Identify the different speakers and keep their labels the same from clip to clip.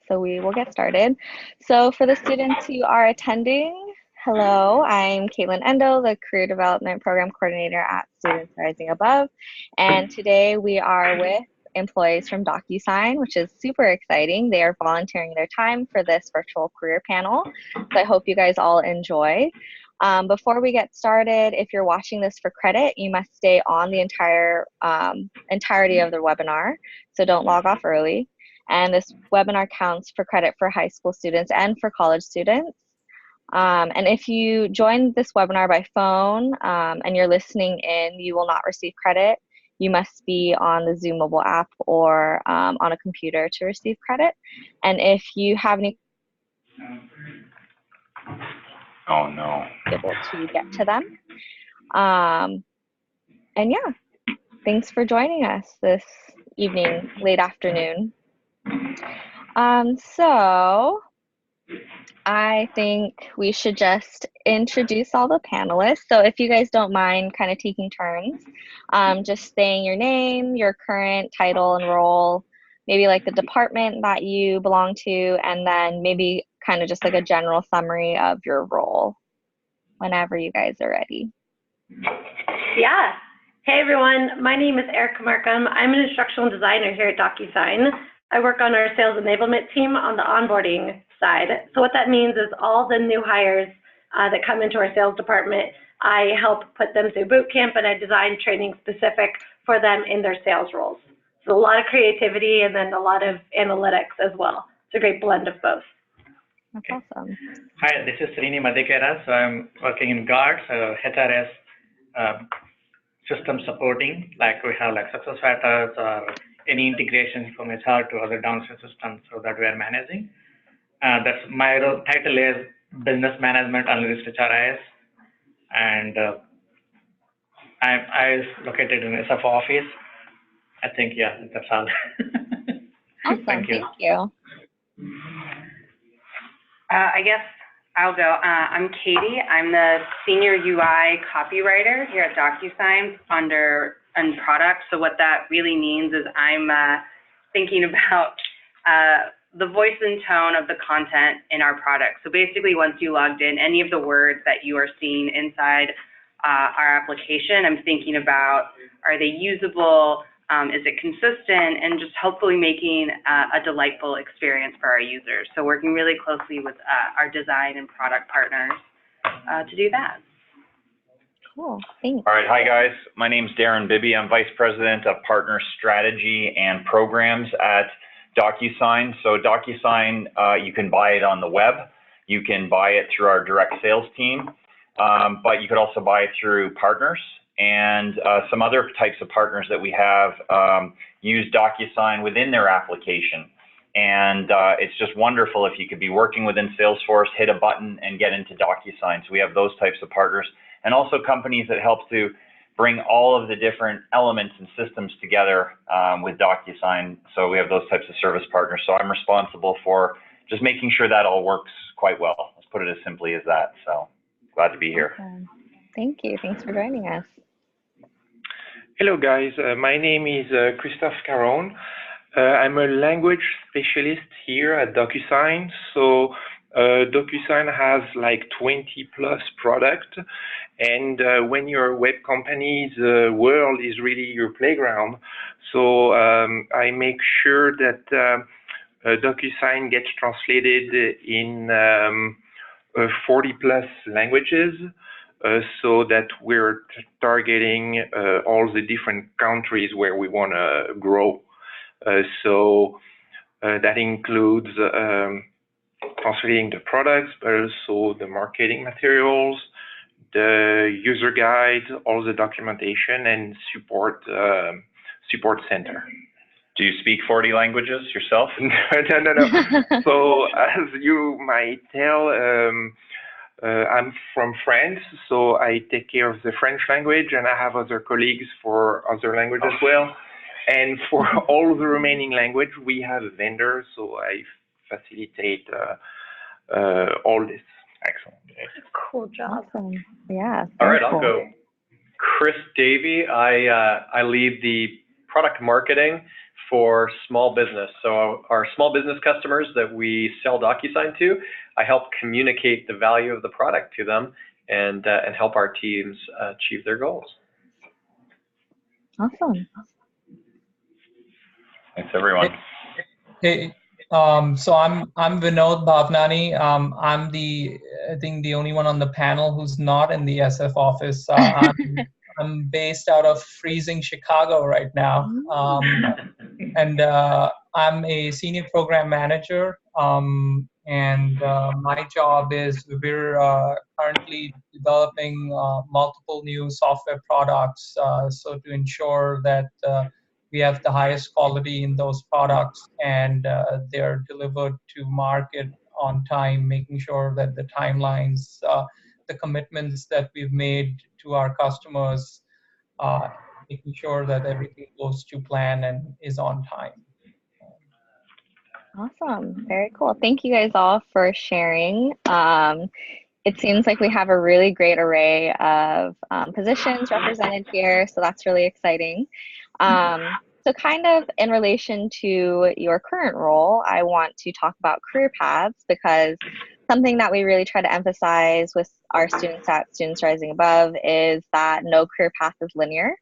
Speaker 1: so we will get started. So for the students who are attending, hello, I'm Caitlin Endo, the Career Development Program Coordinator at Students Rising Above. And today we are with employees from DocuSign, which is super exciting. They are volunteering their time for this virtual career panel. So I hope you guys all enjoy. Before we get started, if you're watching this for credit, you must stay on the entirety of the webinar, so don't log off early. And this webinar counts for credit for high school students and for college students. And if you join this webinar by phone and you're listening in, you will not receive credit. You must be on the Zoom mobile app or on a computer to receive credit. And if you have any able to get to them. And yeah, thanks for joining us this evening, late afternoon. So I think we should just introduce all the panelists. So if you guys don't mind kind of taking turns, just saying your name, your current title and role, maybe like the department that you belong to, and then maybe kind of just like a general summary of your role whenever you guys are ready.
Speaker 2: Yeah. Hey everyone, my name is Erica Markham. I'm an instructional designer here at DocuSign. I work on our sales enablement team on the onboarding side. So what that means is all the new hires that come into our sales department, I help put them through boot camp and I design training specific for them in their sales roles. So a lot of creativity and then a lot of analytics as well. It's a great blend of both.
Speaker 1: That's awesome.
Speaker 3: Hi, this is Srini Madhikera. So I'm working in GUARDS, HRS system supporting, like we have like success factors or any integrations from HR to other downstream systems so that we are managing. That's my role. Title is Business Management Analyst HRIS, and I'm located in SF office. I think, yeah, that's all.
Speaker 1: Awesome, thank you.
Speaker 4: I guess I'll go. I'm Katie. I'm the Senior UI Copywriter here at DocuSign under product. So what that really means is I'm thinking about the voice and tone of the content in our product. So basically, once you logged in, any of the words that you are seeing inside our application, I'm thinking about, are they usable? Is it consistent? And just hopefully making a delightful experience for our users. So working really closely with our design and product partners to do that.
Speaker 1: Cool, thanks.
Speaker 5: All right, hi guys. My name's Darren Bibby. I'm Vice President of Partner Strategy and Programs at DocuSign. So DocuSign, you can buy it on the web. You can buy it through our direct sales team, but you could also buy it through partners. And some other types of partners that we have use DocuSign within their application. And it's just wonderful if you could be working within Salesforce, hit a button and get into DocuSign. So we have those types of partners, and also companies that help to bring all of the different elements and systems together with DocuSign. So we have those types of service partners. So I'm responsible for just making sure that all works quite well. Let's put it as simply as that. So glad to be here.
Speaker 1: Awesome. Thank you. Thanks for joining us.
Speaker 6: Hello guys, my name is Christophe Caron. I'm a language specialist here at DocuSign. So DocuSign has like 20 plus products, and when you're a web company, the world is really your playground. So I make sure that DocuSign gets translated in 40 plus languages. So that we're targeting all the different countries where we want to grow. So that includes translating the products, but also the marketing materials, the user guide, all the documentation, and support center.
Speaker 5: Do you speak 40 languages yourself?
Speaker 6: No. So as you might tell, I'm from France, so I take care of the French language, and I have other colleagues for other languages as well. And for all the remaining language, we have a vendor, so I facilitate all this.
Speaker 5: Excellent.
Speaker 2: Cool job.
Speaker 1: Awesome. Yeah.
Speaker 7: All right,
Speaker 1: cool.
Speaker 7: I'll go. Chris Davey. I lead the product marketing for small business. So our small business customers that we sell DocuSign to, I help communicate the value of the product to them and help our teams achieve their goals.
Speaker 1: Awesome.
Speaker 5: Thanks, everyone.
Speaker 8: Hey, so I'm Vinod Bhavnani. I'm I think the only one on the panel who's not in the SF office. I'm based out of freezing Chicago right now, and I'm a senior program manager. And my job is we're currently developing multiple new software products, so to ensure that we have the highest quality in those products and they're delivered to market on time, making sure that the timelines, the commitments that we've made to our customers, making sure that everything goes to plan and is on time.
Speaker 1: Awesome. Very cool. Thank you guys all for sharing. It seems like we have a really great array of positions represented here, so that's really exciting. So kind of in relation to your current role, I want to talk about career paths, because something that we really try to emphasize with our students at Students Rising Above is that no career path is linear,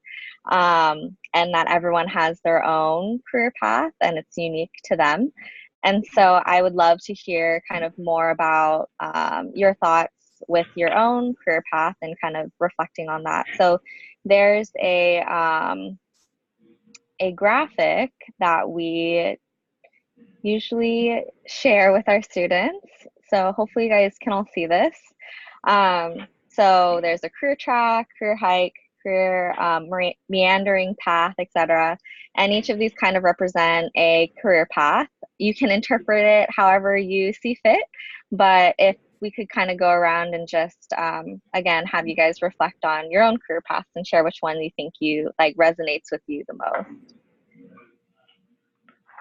Speaker 1: and that everyone has their own career path and it's unique to them. And so I would love to hear kind of more about your thoughts with your own career path and kind of reflecting on that. So there's a graphic that we usually share with our students. So hopefully you guys can all see this. So there's a career track, career hike, career meandering path, etc. And each of these kind of represent a career path. You can interpret it however you see fit, but if we could kind of go around and just, again, have you guys reflect on your own career paths and share which one you think you like resonates with you the most.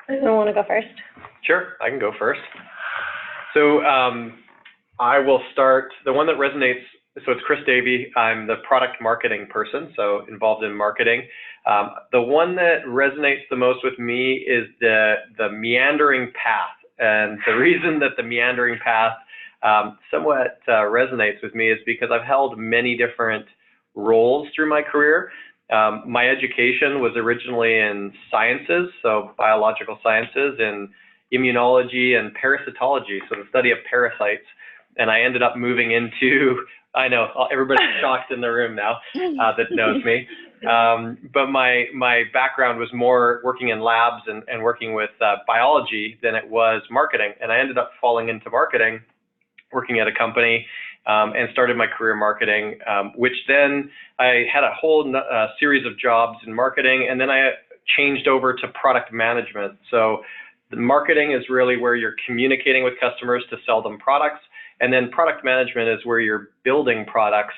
Speaker 2: Anyone want to go first?
Speaker 7: Sure, I can go first. So I will start, the one that resonates, so it's Chris Davey. I'm the product marketing person, so involved in marketing. The one that resonates the most with me is the meandering path. And the reason that the meandering path somewhat resonates with me is because I've held many different roles through my career. My education was originally in sciences, so biological sciences, and immunology and parasitology, so the study of parasites. And I ended up moving into, I know, everybody's shocked in the room now that knows me. But my background was more working in labs and working with biology than it was marketing. And I ended up falling into marketing, working at a company, and started my career marketing, which then I had a whole series of jobs in marketing, and then I changed over to product management. So the marketing is really where you're communicating with customers to sell them products, and then product management is where you're building products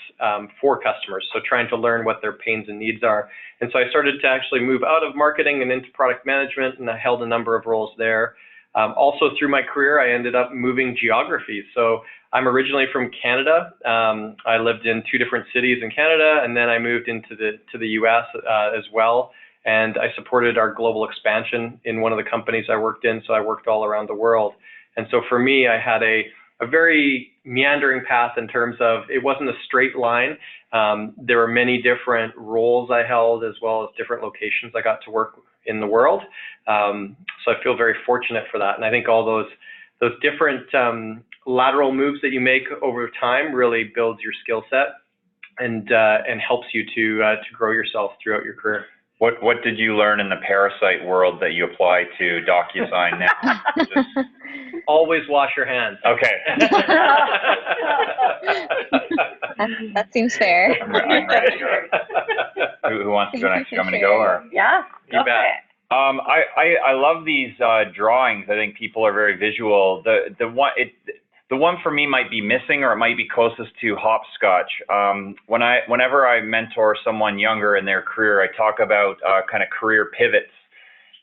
Speaker 7: for customers, so trying to learn what their pains and needs are. And so I started to actually move out of marketing and into product management, and I held a number of roles there. Also through my career, I ended up moving geographies. So I'm originally from Canada. I lived in 2 different cities in Canada, and then I moved into the US as well. And I supported our global expansion in one of the companies I worked in, so I worked all around the world. And so for me, I had a very meandering path in terms of, it wasn't a straight line. There were many different roles I held, as well as different locations I got to work in the world. So I feel very fortunate for that. And I think all those different lateral moves that you make over time really builds your skill set and helps you to grow yourself throughout your career.
Speaker 5: What did you learn in the parasite world that you apply to DocuSign now?
Speaker 7: Always wash your hands.
Speaker 5: Okay.
Speaker 1: That seems fair.
Speaker 5: I'm ready to go. Who wants to go next? You want me to go, or?
Speaker 2: Yeah,
Speaker 7: you bet.
Speaker 5: I love these drawings. I think people are very visual. The one for me might be missing, or it might be closest to hopscotch. Whenever I mentor someone younger in their career, I talk about kind of career pivots.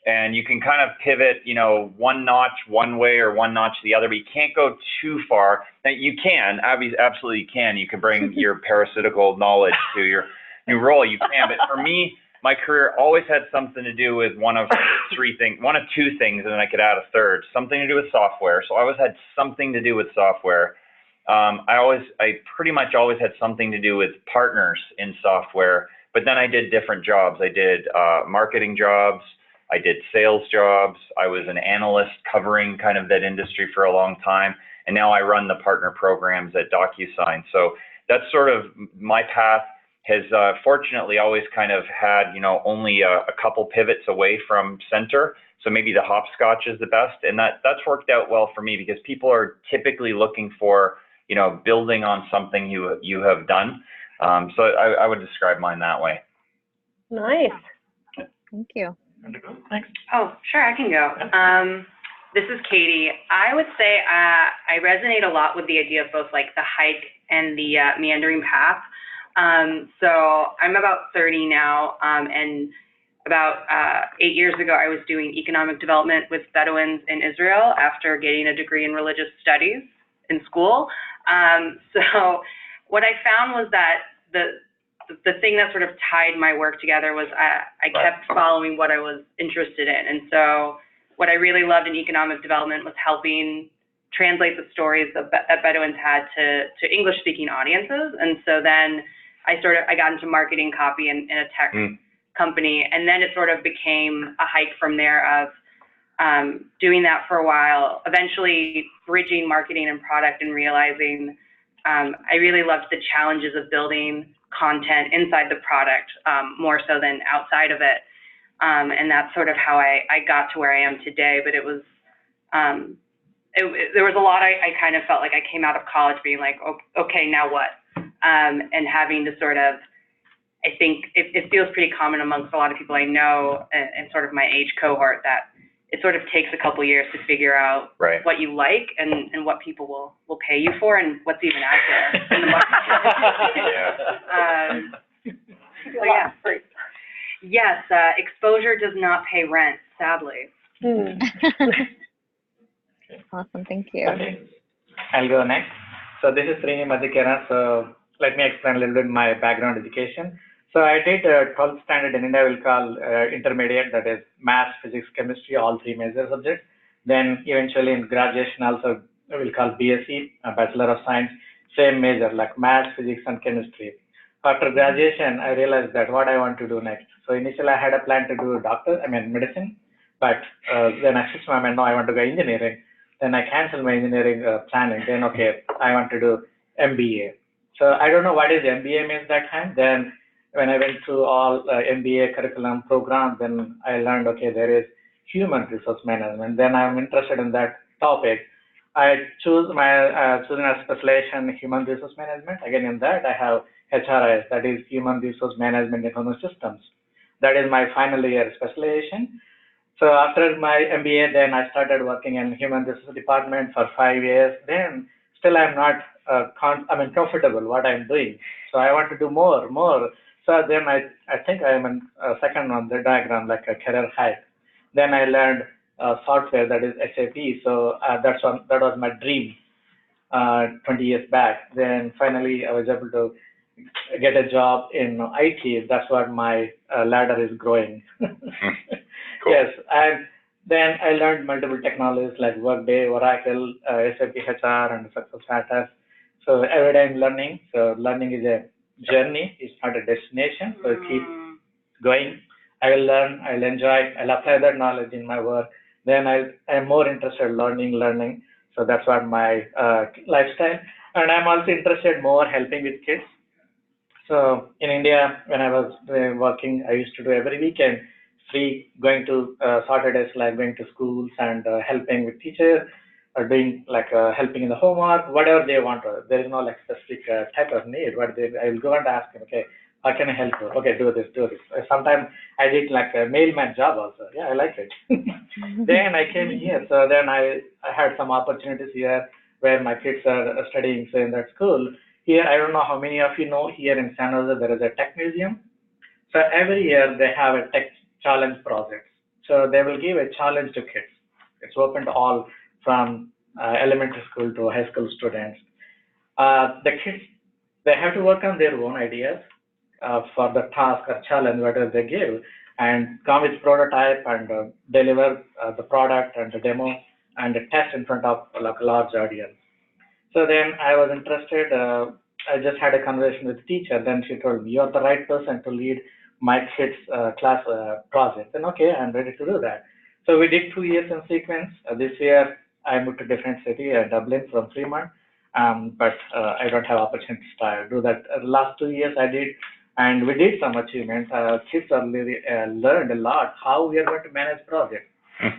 Speaker 5: And you can kind of pivot, you know, one notch one way or one notch the other, but you can't go too far. Now, you can, absolutely you can. You can bring your parasitical knowledge to your new role, you can. But for me, my career always had something to do with one of two things, and then I could add a third, something to do with software. So I always had something to do with software. I pretty much always had something to do with partners in software, but then I did different jobs. I did marketing jobs, I did sales jobs, I was an analyst covering kind of that industry for a long time, and now I run the partner programs at DocuSign. So that's sort of my path. Has fortunately always kind of had, only a couple pivots away from center. So maybe the hopscotch is the best. And that's worked out well for me because people are typically looking for, building on something you have done. So I would describe mine that way.
Speaker 2: Nice.
Speaker 1: Thank you.
Speaker 3: Thanks.
Speaker 4: Oh, sure, I can go. This is Katie. I would say I resonate a lot with the idea of both like the hike and the meandering path. So I'm about 30 now, and about 8 years ago, I was doing economic development with Bedouins in Israel after getting a degree in religious studies in school. So what I found was that the thing that sort of tied my work together was I kept following what I was interested in. And so what I really loved in economic development was helping translate the stories that Bedouins had to English-speaking audiences. And so then I got into marketing copy in a tech company, and then it sort of became a hike from there of doing that for a while, eventually bridging marketing and product and realizing I really loved the challenges of building content inside the product more so than outside of it. And that's sort of how I got to where I am today. But it was, there was a lot I kind of felt like I came out of college being like, okay, now what? And having to sort of, I think it feels pretty common amongst a lot of people I know and sort of my age cohort that it sort of takes a couple years to figure out what you like and what people will pay you for and what's even out there in the market. So yeah, yes, exposure does not pay rent, sadly.
Speaker 1: Awesome, thank you.
Speaker 3: Okay. I'll go next. So this is Srini Madhikara. So let me explain a little bit my background education. So I did 12th standard in India, we'll call intermediate, that is math, physics, chemistry, all three major subjects. Then eventually in graduation also we'll call BSc, a Bachelor of Science, same major like math, physics, and chemistry. After graduation, I realized that what I want to do next. So initially I had a plan to do medicine, but then I switched my mind, no, I want to go engineering. Then I canceled my engineering planning. Then, okay, I want to do MBA. So I don't know what is MBA means that time. Then when I went through all MBA curriculum program, then I learned, okay, there is human resource management. Then I'm interested in that topic. I choose my choosing a specialization in human resource management. Again, in that I have HRIS, that is Human Resource Management Information Systems. That is my final year specialization. So after my MBA, then I started working in human resource department for 5 years. Then still I'm not comfortable what I'm doing. So I want to do more. So then I think I'm in second on the diagram, like a career hike. Then I learned software, that is SAP. So that was my dream 20 years back. Then finally I was able to get a job in IT. That's what my ladder is growing. Cool. Yes, and then I learned multiple technologies like Workday, Oracle, SAP HR, and SuccessFactors. So every day I'm learning. So learning is a journey, it's not a destination. So keep going. I will learn, I'll enjoy, I'll apply that knowledge in my work. Then I'm more interested in learning. So that's what my lifestyle. And I'm also interested more helping with kids. So in India, when I was working, I used to do every weekend free, going to Saturdays, like going to schools and helping with teachers, or doing like helping in the homework, whatever they want. There is no like specific type of need. I will go and ask them, okay, how can I help you? Okay, do this. Sometimes I did like a mailman job also. Yeah, I like it. Then I came here. So then I had some opportunities here where my kids are studying, so in that school. Here, I don't know how many of you know, here in San Jose, there is a tech museum. So every year they have a tech challenge project. So they will give a challenge to kids. It's open to all from elementary school to high school students. The kids, they have to work on their own ideas. for the task or challenge, whatever they give, and come with prototype and deliver the product and the demo and the test in front of like a large audience. So then I was interested. I just had a conversation with the teacher. Then she told me, "You're the right person to lead my kids' class project." And okay, I'm ready to do that. So we did 2 years in sequence. This year I moved to different city, Dublin from Fremont. But I don't have opportunity to do that. Last 2 years I did, and we did some achievements. Kids are really, learned a lot how we are going to manage projects.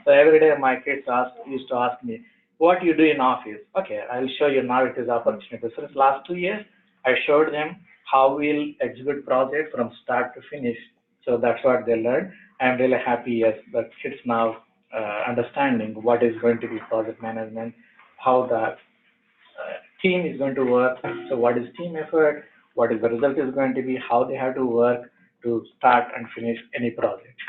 Speaker 3: So every day my kids used to ask me, what you do in office? Okay, I'll show you now. It is opportunity. So this last 2 years, I showed them how we'll execute project from start to finish. So that's what they learned. I'm really happy as the kids now understanding what is going to be project management, how the team is going to work. So what is team effort? What is the result is going to be? How they have to work to start and finish any project.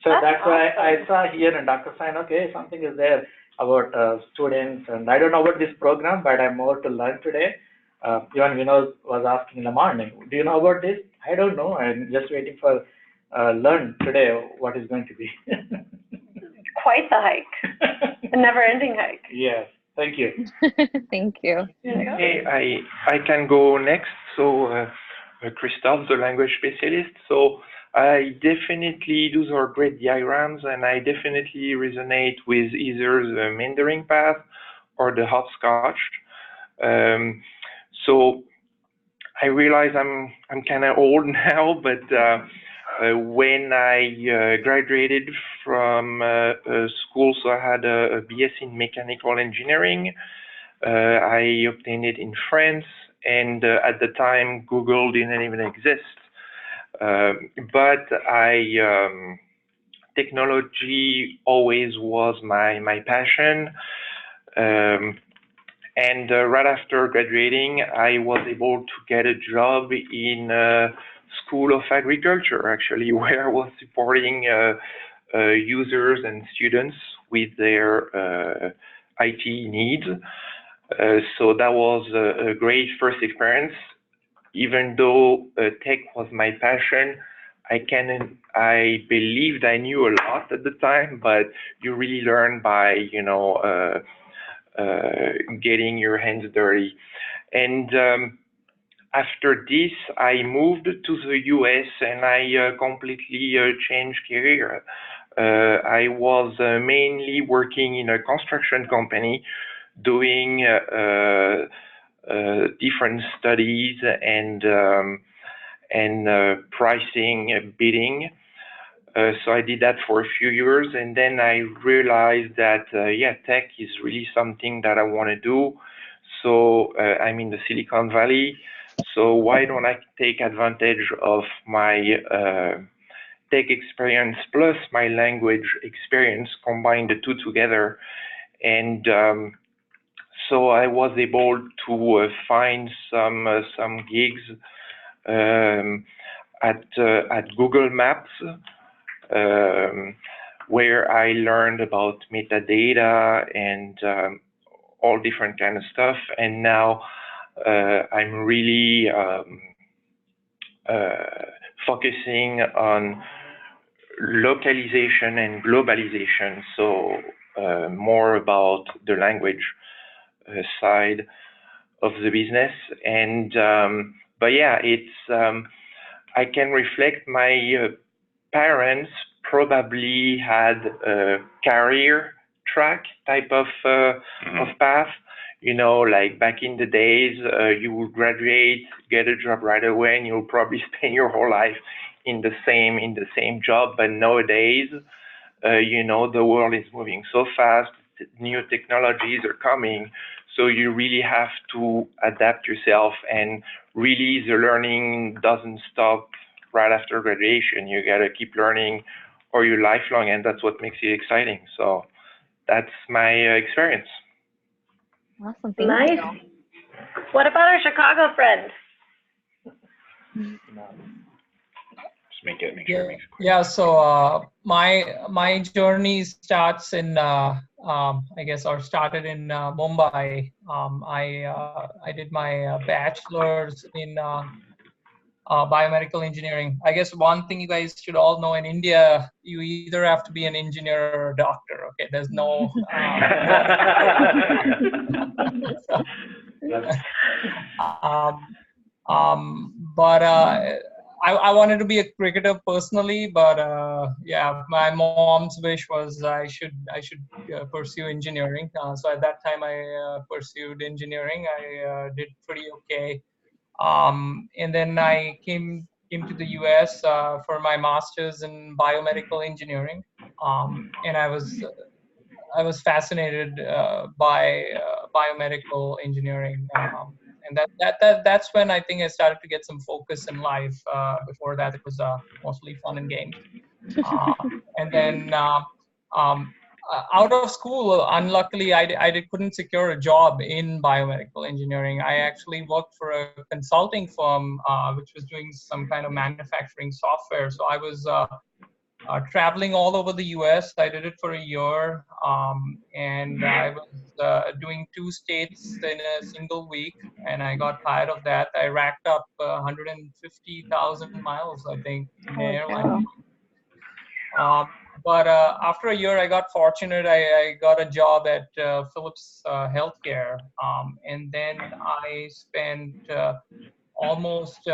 Speaker 3: So that's why I saw here in DocuSign, okay, something is there about students, and I don't know about this program, but I'm more to learn today. Even Vinod was asking in the morning, do you know about this? I don't know. I'm just waiting for learn today what is going to be.
Speaker 2: Quite the hike, a never-ending hike.
Speaker 3: Yes, thank you.
Speaker 1: Thank you.
Speaker 6: Hey, I can go next. So Christophe, the language specialist. So I definitely, those are great diagrams, and I definitely resonate with either the Mandarin path or the hopscotch. So I realize I'm kind of old now, but when I graduated from school, so I had a BS in mechanical engineering. I obtained it in France, and at the time, Google didn't even exist. But technology always was my passion. And right after graduating, I was able to get a job in School of Agriculture, actually, where I was supporting users and students with their IT needs. So that was a great first experience. Even though tech was my passion, I believed I knew a lot at the time, but you really learn by, getting your hands dirty. And after this, I moved to the US and I completely changed career. I was mainly working in a construction company doing different studies and pricing, bidding. So I did that for a few years, and then I realized that tech is really something that I want to do. So I'm in the Silicon Valley. So why don't I take advantage of my tech experience plus my language experience, combine the two together, and so I was able to find some gigs at Google Maps, where I learned about metadata and all different kind of stuff. And now I'm really focusing on localization and globalization. So more about the language side of the business. And but yeah, it's I can reflect my parents probably had a career track type of path. Like back in the days, you would graduate, get a job right away, and you'll probably spend your whole life in the same job. But nowadays, the world is moving so fast, new technologies are coming, so you really have to adapt yourself, and really the learning doesn't stop right after graduation. You gotta keep learning or you're lifelong, and that's what makes it exciting. So that's my experience.
Speaker 1: Awesome, thank
Speaker 2: Nice.
Speaker 1: you.
Speaker 2: What about our Chicago friend?
Speaker 5: Just make sure it makes it quick.
Speaker 8: Yeah, so my journey starts in started in Mumbai. I did my bachelor's in biomedical engineering. I guess one thing you guys should all know, in India, you either have to be an engineer or a doctor. Okay, there's no. But I wanted to be a cricketer personally, but yeah, my mom's wish was I should pursue engineering. So at that time, I pursued engineering. I did pretty okay. And then I came to the US for my master's in biomedical engineering, and I was fascinated by biomedical engineering, and that's when I think I started to get some focus in life. Before that, it was mostly fun and games, and then. Out of school, unluckily, I couldn't secure a job in biomedical engineering. I actually worked for a consulting firm, which was doing some kind of manufacturing software. So I was traveling all over the US. I did it for a year, and I was doing 2 states in a single week, and I got tired of that. I racked up 150,000 miles, I think, in an airline. But after a year, I got fortunate. I got a job at Philips Healthcare, and then I spent almost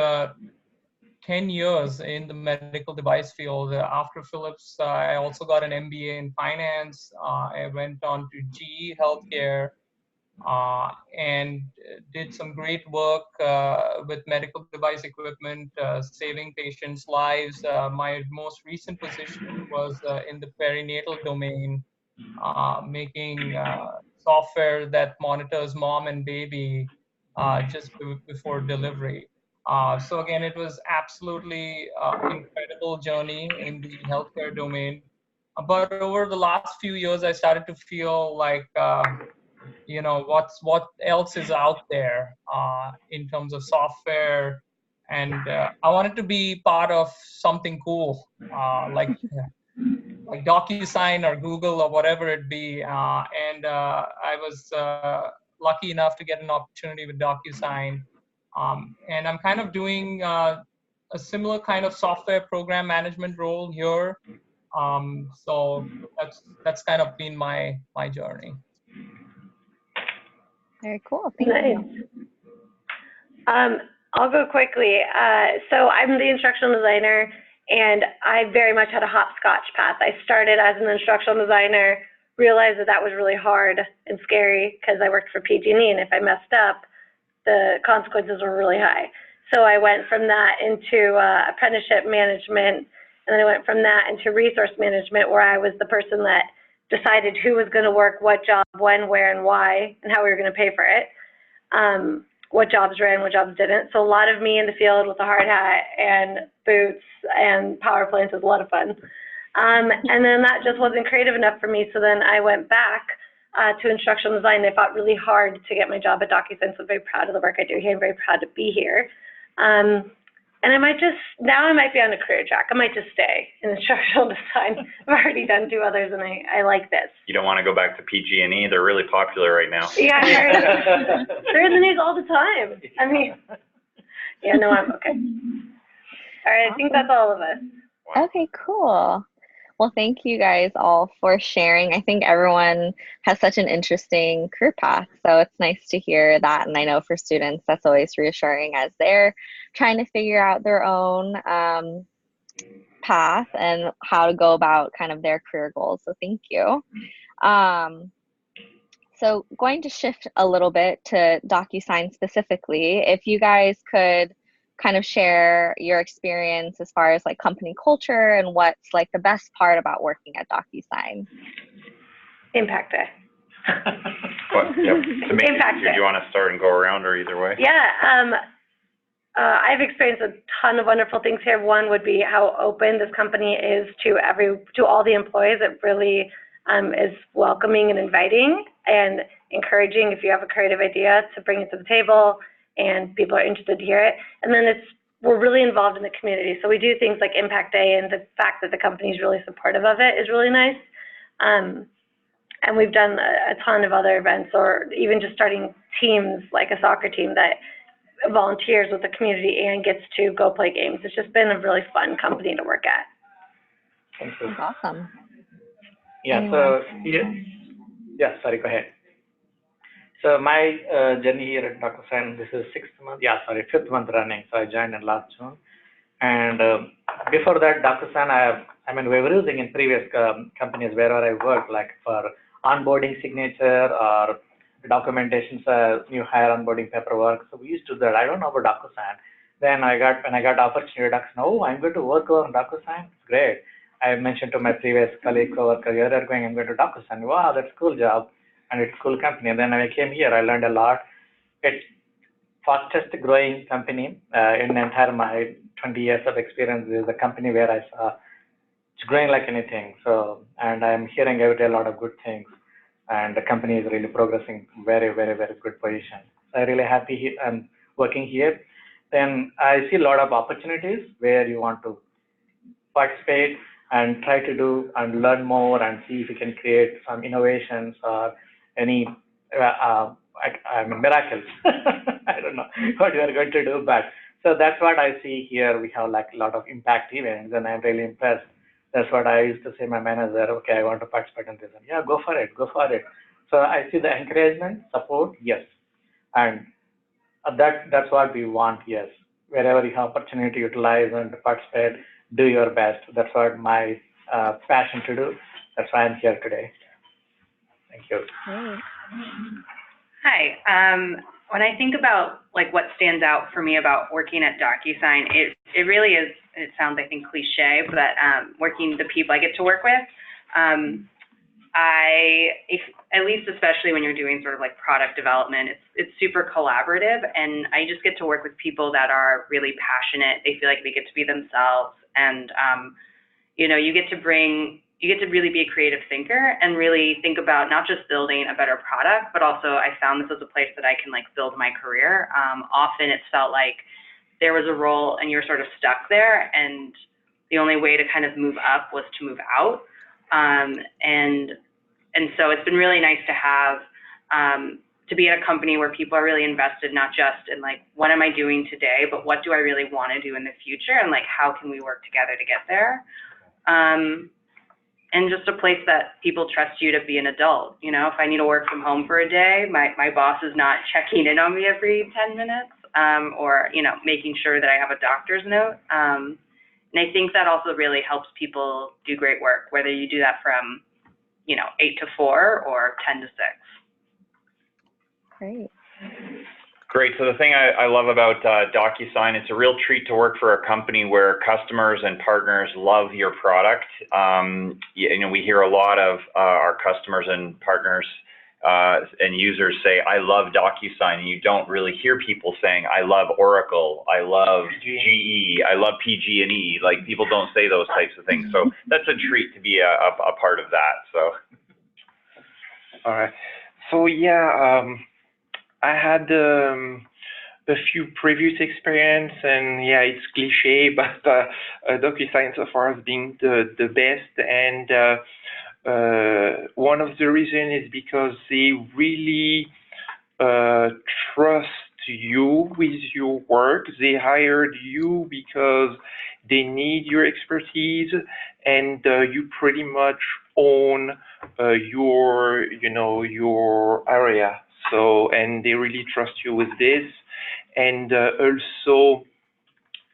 Speaker 8: 10 years in the medical device field. After Philips, I also got an MBA in finance. I went on to GE Healthcare and did some great work with medical device equipment, saving patients' lives. My most recent position was in the perinatal domain, making software that monitors mom and baby just before delivery. So again, it was absolutely incredible journey in the healthcare domain. But over the last few years, I started to feel like, what else is out there in terms of software, and I wanted to be part of something cool, like DocuSign or Google or whatever it be. And I was lucky enough to get an opportunity with DocuSign. And I'm kind of doing a similar kind of software program management role here. So that's kind of been my journey.
Speaker 1: Very cool. Thank you.
Speaker 2: I'll go quickly. So I'm the instructional designer, and I very much had a hopscotch path. I started as an instructional designer, realized that was really hard and scary because I worked for PG&E, and if I messed up, the consequences were really high. So I went from that into apprenticeship management, and then I went from that into resource management, where I was the person that decided who was going to work what job, when, where, and why, and how we were going to pay for it. What jobs ran, what jobs didn't. So a lot of me in the field with a hard hat and boots and power plants was a lot of fun. And then that just wasn't creative enough for me. So then I went back to instructional design. I fought really hard to get my job at DocuSign. So I'm very proud of the work I do here. I'm very proud to be here. And I might be on a career track. I might just stay in instructional design. I've already done 2 others, and I like this.
Speaker 5: You don't want to go back to PG&E? They're really popular right now.
Speaker 2: Yeah, they're in the news all the time. I mean, yeah, no, I'm okay. All right, I think that's all of us.
Speaker 1: Okay, cool. Well, thank you guys all for sharing. I think everyone has such an interesting career path, so it's nice to hear that. And I know for students, that's always reassuring as they're trying to figure out their own path and how to go about kind of their career goals. So thank you. So going to shift a little bit to DocuSign specifically, if you guys could kind of share your experience as far as like company culture and what's like the best part about working at DocuSign.
Speaker 2: Impact Day.
Speaker 5: To make
Speaker 2: Impact
Speaker 5: Day. Do you want to start and go around, or either way?
Speaker 2: Yeah, I've experienced a ton of wonderful things here. One would be how open this company is to all the employees. It really is welcoming and inviting and encouraging if you have a creative idea to bring it to the table, and people are interested to hear it. And then we're really involved in the community. So we do things like Impact Day, and the fact that the company is really supportive of it is really nice. And we've done a ton of other events, or even just starting teams like a soccer team that volunteers with the community and gets to go play games. It's just been a really fun company to work at.
Speaker 3: Thank you.
Speaker 1: That's awesome.
Speaker 3: Yeah,
Speaker 1: Anyone?
Speaker 3: yeah, sorry, go ahead. So my journey here at DocuSign, this is fifth month running. So I joined in last June. And before that, DocuSign, we were using in previous companies wherever I worked, like for onboarding signature or documentation, new hire onboarding paperwork. So we used to do that. I don't know about DocuSign. Then when I got opportunity, DocuSign, I'm going to work on DocuSign. It's great. I mentioned to my previous colleague, coworker, you're going, I'm going to DocuSign. Wow, that's a cool job. And it's a cool company. And then when I came here, I learned a lot. It's fastest growing company in entire my 20 years of experience. This is a company where I saw it's growing like anything. So, and I'm hearing every day a lot of good things. And the company is really progressing very, very, very good position. So I'm really happy I'm working here. Then I see a lot of opportunities where you want to participate and try to do and learn more and see if you can create some innovations or any miracles. I don't know what you are going to do, but so that's what I see here. We have like a lot of impact events, and I'm really impressed. That's what I used to say to my manager. Okay, I want to participate in this. And yeah, go for it, go for it. So I see the encouragement, support, yes, and that's what we want. Yes, wherever you have opportunity to utilize and participate, do your best. That's what my passion to do. That's why I'm here today. Thank you.
Speaker 4: Hi. When I think about like what stands out for me about working at DocuSign, it really is. It sounds, I think, cliche, but working the people I get to work with, at least especially when you're doing sort of like product development, it's super collaborative, and I just get to work with people that are really passionate. They feel like they get to be themselves, and you get to really be a creative thinker and really think about not just building a better product, but also I found this as a place that I can like build my career. Often it's felt like there was a role and you're sort of stuck there, and the only way to kind of move up was to move out. And so it's been really nice to have, to be at a company where people are really invested, not just in like, what am I doing today, but what do I really want to do in the future? And like, how can we work together to get there? And just a place that people trust you to be an adult. You know, if I need to work from home for a day, my boss is not checking in on me every 10 minutes, or, making sure that I have a doctor's note. And I think that also really helps people do great work, whether you do that from, 8 to 4 or 10 to 6.
Speaker 1: Great.
Speaker 5: Great. So the thing I love about DocuSign, it's a real treat to work for a company where customers and partners love your product. We hear a lot of our customers and partners and users say, I love DocuSign. And you don't really hear people saying, I love Oracle, I love GE, I love PG&E. Like, people don't say those types of things. So that's a treat to be a part of that. So.
Speaker 6: All right. So yeah, I had a few previous experience, and yeah, it's cliche, but DocuSign so far has been the best. And one of the reasons is because they really trust you with your work. They hired you because they need your expertise, and you pretty much own your area. So, and they really trust you with this. And also,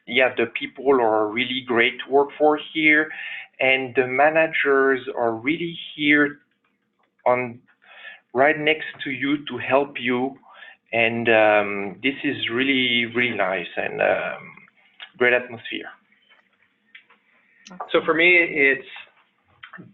Speaker 6: yeah, the people are really great to work for here, and the managers are really here right next to you to help you. And this is really, really nice and great atmosphere.
Speaker 7: So for me,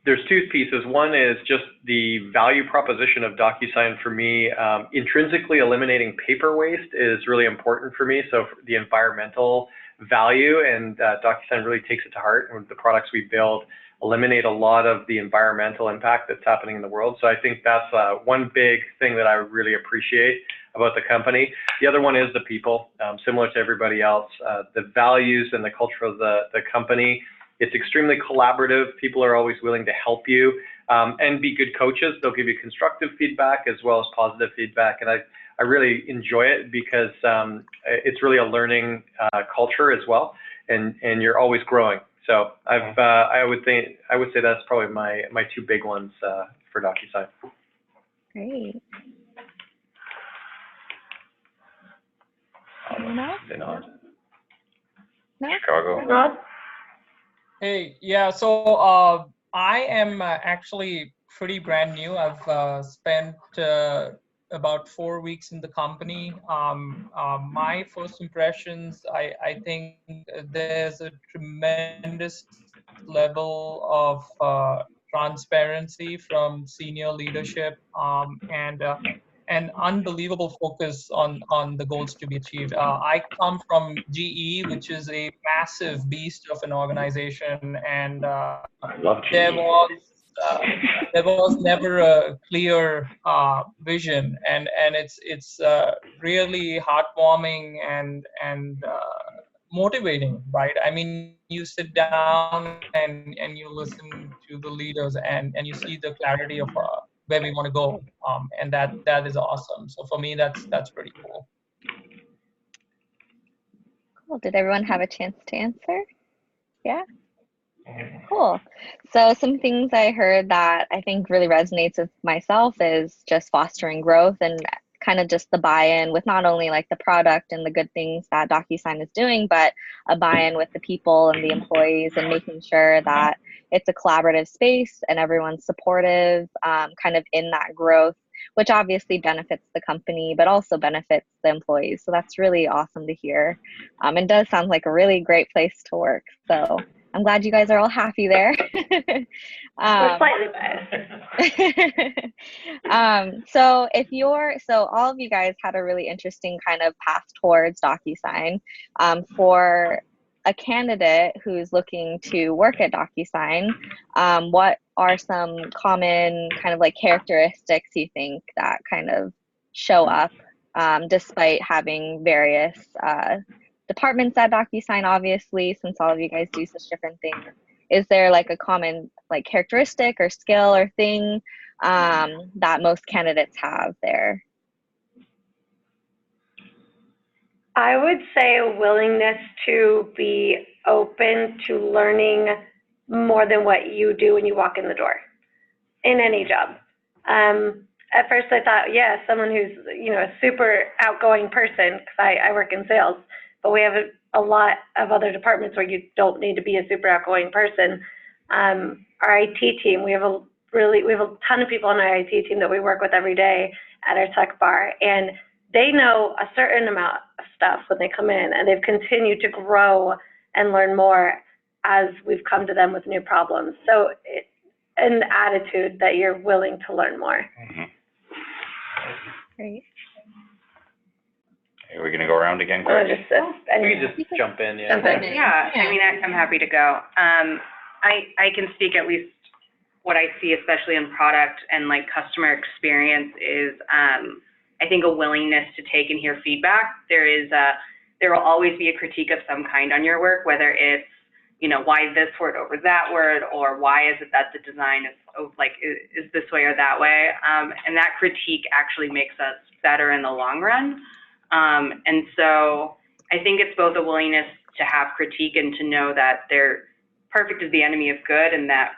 Speaker 7: there's two pieces. One is just the value proposition of DocuSign for me. Intrinsically eliminating paper waste is really important for me. So the environmental value, and DocuSign really takes it to heart. And the products we build eliminate a lot of the environmental impact that's happening in the world. So I think that's one big thing that I really appreciate about the company. The other one is the people. Similar to everybody else, the values and the culture of the company It's extremely collaborative. People are always willing to help you and be good coaches. They'll give you constructive feedback as well as positive feedback. And I really enjoy it because it's really a learning culture as well, and you're always growing. So I would say that's probably my two big ones for DocuSign.
Speaker 1: Great. No?
Speaker 5: Chicago.
Speaker 8: Hey, yeah, so I am actually pretty brand new. I've spent about 4 weeks in the company. My first impressions, I think there's a tremendous level of transparency from senior leadership and an unbelievable focus on the goals to be achieved. I come from GE, which is a massive beast of an organization, and
Speaker 5: Love
Speaker 8: there
Speaker 5: GE.
Speaker 8: was never a clear vision, and it's really heartwarming and motivating, right? I mean, you sit down and you listen to the leaders and you see the clarity of where we want to go, and that is awesome. So for me, that's pretty cool.
Speaker 1: Cool. Did everyone have a chance to answer? Yeah. Cool. So some things I heard that I think really resonates with myself is just fostering growth and kind of just the buy-in with not only like the product and the good things that DocuSign is doing, but a buy-in with the people and the employees and making sure that it's a collaborative space and everyone's supportive kind of in that growth, which obviously benefits the company, but also benefits the employees. So that's really awesome to hear. And does sound like a really great place to work. So I'm glad you guys are all happy there.
Speaker 2: We're slightly biased.
Speaker 1: So all of you guys had a really interesting kind of path towards DocuSign. For a candidate who's looking to work at DocuSign, what are some common kind of like characteristics you think that kind of show up despite having various departments at DocuSign, obviously, since all of you guys do such different things? Is there like a common like characteristic or skill or thing that most candidates have there?
Speaker 2: I would say a willingness to be open to learning more than what you do when you walk in the door in any job. At first I thought, yeah, someone who's, a super outgoing person, because I work in sales, but we have a lot of other departments where you don't need to be a super outgoing person. Our IT team, we have a ton of people on our IT team that we work with every day at our tech bar, and they know a certain amount of stuff when they come in, and they've continued to grow and learn more as we've come to them with new problems. So an attitude that you're willing to learn more.
Speaker 5: Mm-hmm.
Speaker 1: Great.
Speaker 5: Are we going to go around again,
Speaker 7: You can just jump in. Yeah.
Speaker 4: Yeah, I mean, I'm happy to go. I can speak at least what I see, especially in product and like customer experience, is I think a willingness to take and hear feedback. There will always be a critique of some kind on your work, whether it's, why this word over that word, or why is it that the design is this way or that way, and that critique actually makes us better in the long run. And so I think it's both a willingness to have critique and to know that perfect is the enemy of good, and that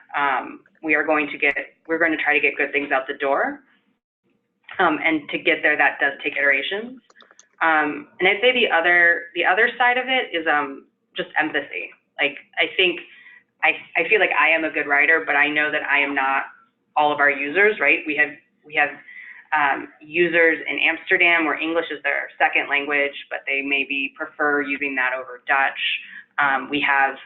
Speaker 4: we're going to try to get good things out the door. And to get there, that does take iterations. And I'd say the other side of it is just empathy. Like, I feel like I am a good writer, but I know that I am not all of our users, right? We have users in Amsterdam where English is their second language, but they maybe prefer using that over Dutch. We have,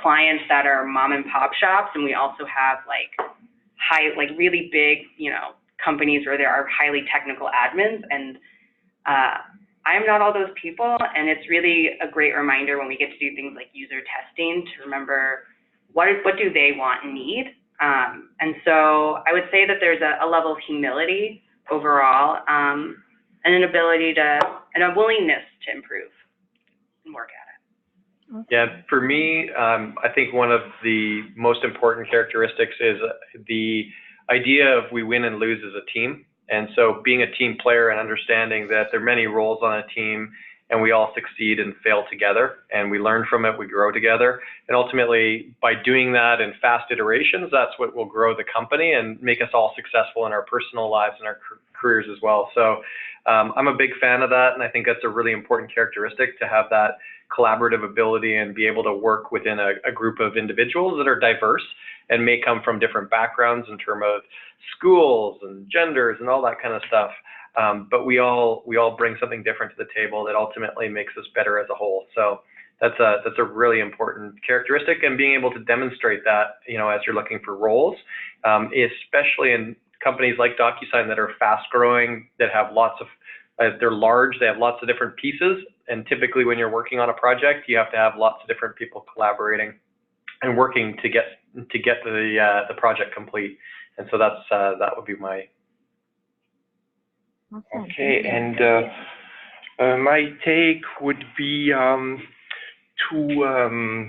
Speaker 4: clients that are mom and pop shops, and we also have really big, companies where there are highly technical admins, and I'm not all those people, and it's really a great reminder when we get to do things like user testing to remember what do they want and need. And so I would say that there's a level of humility overall, and an ability and a willingness to improve and work at it.
Speaker 7: Yeah, for me, I think one of the most important characteristics is the idea of we win and lose as a team. And so being a team player and understanding that there are many roles on a team and we all succeed and fail together and we learn from it, we grow together. And ultimately, by doing that in fast iterations, that's what will grow the company and make us all successful in our personal lives and our careers as well. So I'm a big fan of that. And I think that's a really important characteristic to have that collaborative ability and be able to work within a group of individuals that are diverse and may come from different backgrounds in terms of schools and genders and all that kind of stuff. But we all bring something different to the table that ultimately makes us better as a whole. So that's a really important characteristic, and being able to demonstrate that, as you're looking for roles, especially in companies like DocuSign that are fast growing, that have lots of, they're large, they have lots of different pieces. And typically when you're working on a project, you have to have lots of different people collaborating and working to get the project complete. And so that would be my.
Speaker 1: Awesome.
Speaker 6: Okay, and my take would be to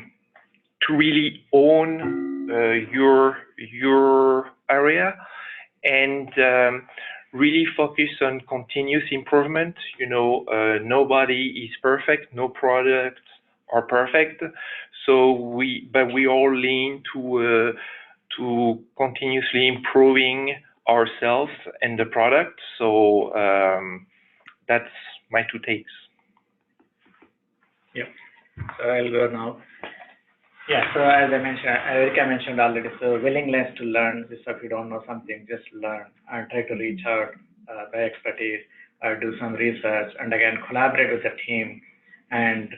Speaker 6: really own your area and really focus on continuous improvement. Nobody is perfect, no products are perfect. So we all lean to continuously improving ourselves and the product. So that's my two takes.
Speaker 3: Yeah. So I'll go now. Yeah, so as I mentioned, Erika mentioned already, so willingness to learn. So if you don't know something, just learn and try to reach out by expertise, do some research, and again, collaborate with the team and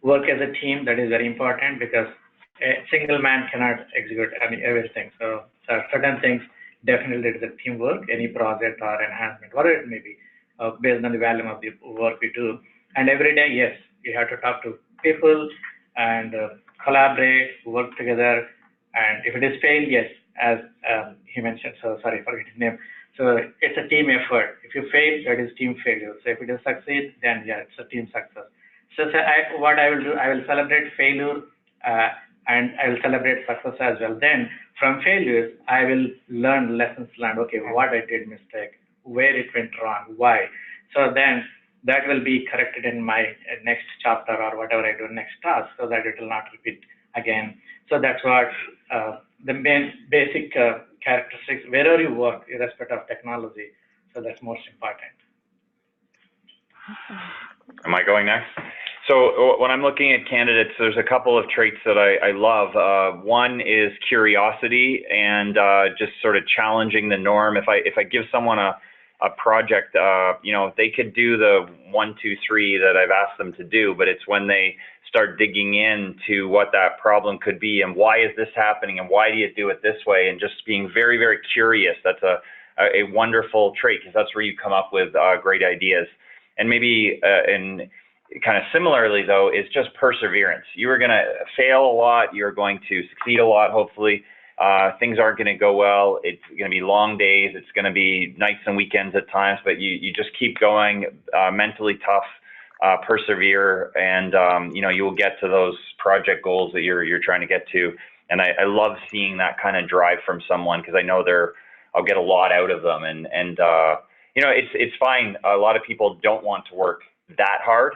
Speaker 3: work as a team. That is very important because a single man cannot execute everything. So certain things definitely it is a teamwork, any project or enhancement, whatever it may be, based on the volume of the work we do. And every day, yes, you have to talk to people and collaborate, work together, and if it is failed, yes, as he mentioned, so sorry, forget his name. So it's a team effort. If you fail, that is team failure. So if it is succeed, then yeah, it's a team success. So what I will do, I will celebrate failure and I will celebrate success as well. Then from failures, I will learn lessons learned. Okay, what I did mistake, where it went wrong, why. So then that will be corrected in my next chapter or whatever I do next task, so that it will not repeat again. So that's what the main basic characteristics wherever you work, irrespective of technology. So that's most important.
Speaker 5: Am I going next? So when I'm looking at candidates, there's a couple of traits that I love. One is curiosity and just sort of challenging the norm. If I give someone a project, they could do the 1, 2, 3 that I've asked them to do, but it's when they start digging into what that problem could be and why is this happening and why do you do it this way, and just being very, very curious. That's a wonderful trait, because that's where you come up with great ideas. And maybe in kind of similarly though, is just perseverance. You are going to fail a lot. You're going to succeed a lot, hopefully. Things aren't going to go well. It's going to be long days. It's going to be nights and weekends at times, but you just keep going, mentally tough, persevere, and you will get to those project goals that you're trying to get to. And I love seeing that kind of drive from someone, because I know I'll get a lot out of them. And it's fine. A lot of people don't want to work that hard,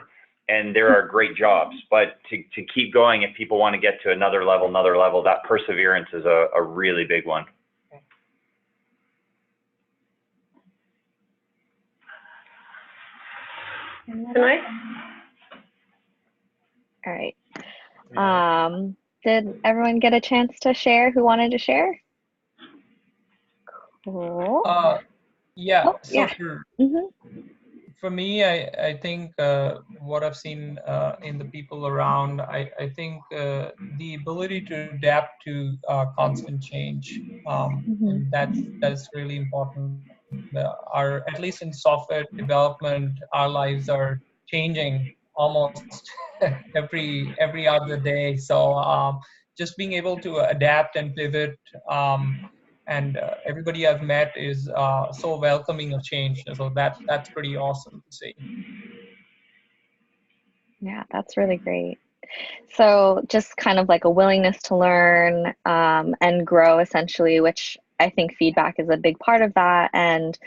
Speaker 5: and there are great jobs, but to keep going, if people want to get to another level, that perseverance is a really big one.
Speaker 2: Nice.
Speaker 1: All right. Did everyone get a chance to share who wanted to share? Cool.
Speaker 8: Yeah,
Speaker 1: oh,
Speaker 8: so
Speaker 1: yeah.
Speaker 8: For me, I think what I've seen in the people around, I think the ability to adapt to constant change, and that's really important. At least in software development, our lives are changing almost every other day. So just being able to adapt and pivot, and everybody I've met is so welcoming of change. So that's pretty awesome to see.
Speaker 1: Yeah, that's really great. So just kind of like a willingness to learn and grow essentially, which I think feedback is a big part of that. And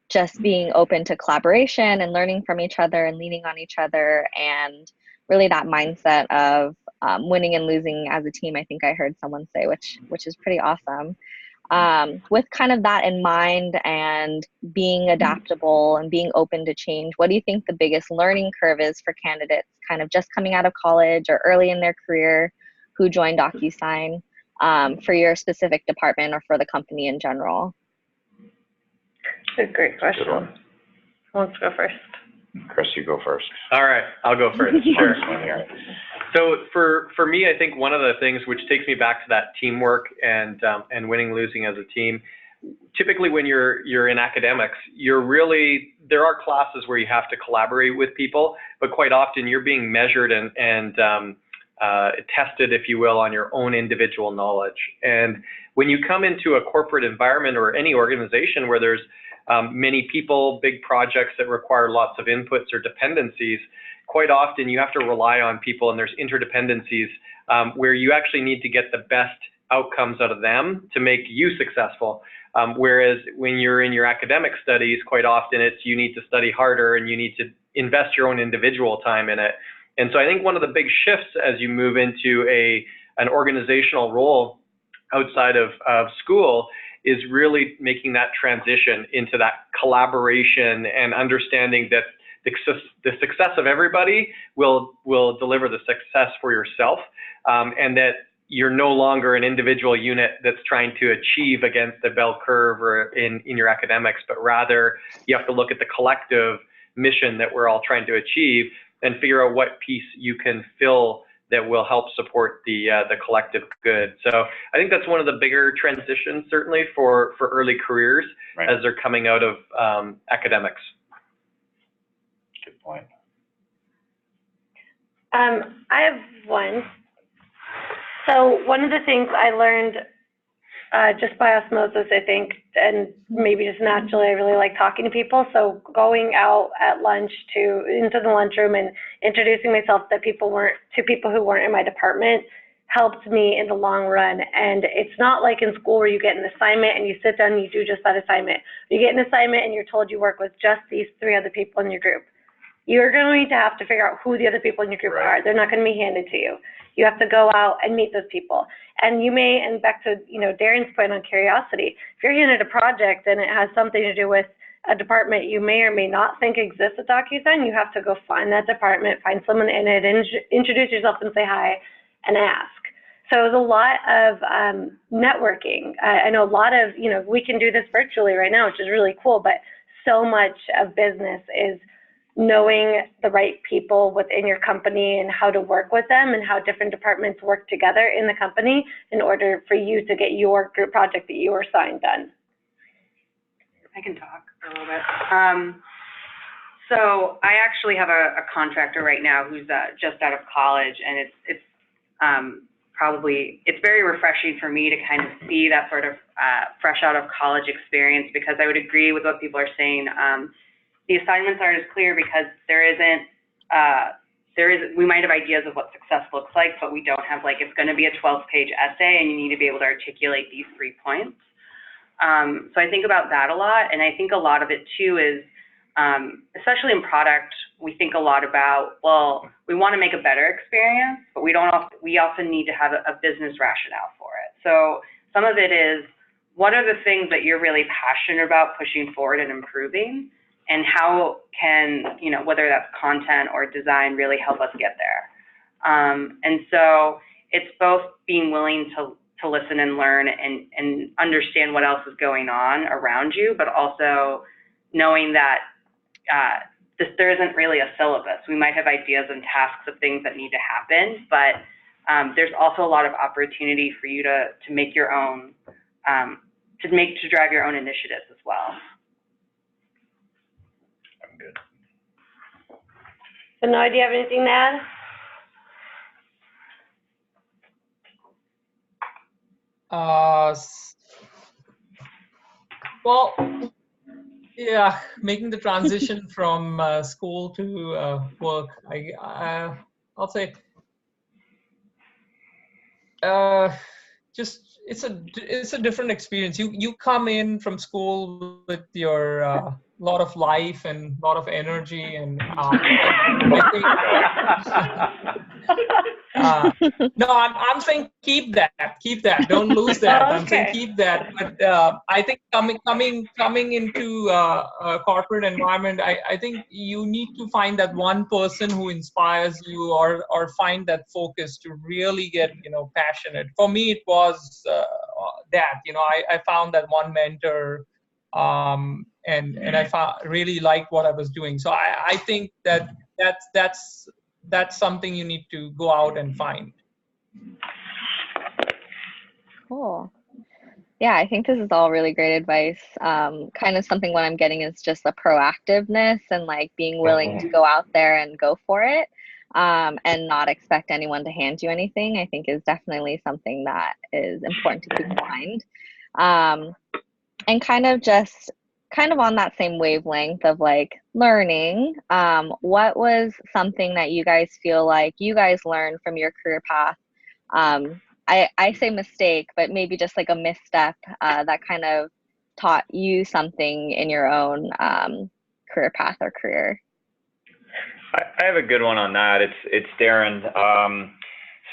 Speaker 1: just being open to collaboration and learning from each other and leaning on each other, and really that mindset of winning and losing as a team, I think I heard someone say, which is pretty awesome. With kind of that in mind and being adaptable and being open to change, what do you think the biggest learning curve is for candidates kind of just coming out of college or early in their career who join DocuSign for your specific department or for the company in general?
Speaker 2: That's a great question. Who wants to go first?
Speaker 5: Chris, you go first.
Speaker 7: All right, I'll go first. Sure. So for me, I think one of the things which takes me back to that teamwork and winning, losing as a team. Typically, when you're in academics, there are classes where you have to collaborate with people, but quite often you're being measured and tested, if you will, on your own individual knowledge. And when you come into a corporate environment or any organization where there's many people, big projects that require lots of inputs or dependencies, quite often you have to rely on people, and there's interdependencies where you actually need to get the best outcomes out of them to make you successful. Whereas when you're in your academic studies, quite often you need to study harder and you need to invest your own individual time in it. And so I think one of the big shifts as you move into an organizational role outside of school is really making that transition into that collaboration and understanding that the success of everybody will deliver the success for yourself, and that you're no longer an individual unit that's trying to achieve against the bell curve or in your academics, but rather you have to look at the collective mission that we're all trying to achieve and figure out what piece you can fill that will help support the collective good. So I think that's one of the bigger transitions, certainly for early careers, right, as they're coming out of academics.
Speaker 5: Good point.
Speaker 2: I have one. So one of the things I learned just by osmosis, I think, and maybe just naturally, I really like talking to people. So going out at lunch into the lunchroom and introducing myself to people who weren't in my department helped me in the long run. And it's not like in school where you get an assignment and you sit down and you do just that assignment. You get an assignment and you're told you work with just these 3 other people in your group. You're going to have to figure out who the other people in your group are. They're not going to be handed to you. You have to go out and meet those people. And you may, and back to Darren's point on curiosity, if you're handed a project and it has something to do with a department you may or may not think exists at DocuSign, you have to go find that department, find someone in it, and introduce yourself and say hi and ask. So it was a lot of networking. I know a lot of, we can do this virtually right now, which is really cool, but so much of business is knowing the right people within your company and how to work with them and how different departments work together in the company in order for you to get your group project that you were assigned done.
Speaker 4: I can talk for a little bit. So I actually have a contractor right now who's just out of college, and it's very refreshing for me to kind of see that sort of fresh out of college experience, because I would agree with what people are saying. The assignments aren't as clear because we might have ideas of what success looks like, but we don't have, it's going to be a 12-page essay and you need to be able to articulate these 3 points. So I think about that a lot, and I think a lot of it too is, especially in product, we think a lot about, well, we want to make a better experience, but we often need to have a business rationale for it. So some of it is, what are the things that you're really passionate about pushing forward and improving? And how can, whether that's content or design, really help us get there? And so it's both being willing to listen and learn and understand what else is going on around you, but also knowing that there isn't really a syllabus. We might have ideas and tasks of things that need to happen, but there's also a lot of opportunity for you to make your own, to drive your own initiatives as well.
Speaker 5: Good.
Speaker 2: So Noah, do you have anything to add?
Speaker 8: Well, yeah, making the transition from school to work. I'll say, just it's a different experience. You come in from school with your lot of life and lot of energy, and I think no, I'm saying keep that. Don't lose that. I'm saying keep that. But I think coming into a corporate environment, I think you need to find that one person who inspires you, or find that focus to really get passionate. For me, it was that I found that one mentor, and I really liked what I was doing. So I think that's something you need to go out and find.
Speaker 1: Cool. Yeah, I think this is all really great advice. Kind of something what I'm getting is just the proactiveness and like being willing to go out there and go for it, and not expect anyone to hand you anything, I think is definitely something that is important to keep in mind. And kind of on that same wavelength of like learning, what was something that you guys feel like you guys learned from your career path? I say mistake, but maybe just like a misstep that kind of taught you something in your own career path or career.
Speaker 5: I have a good one on that. It's Darren.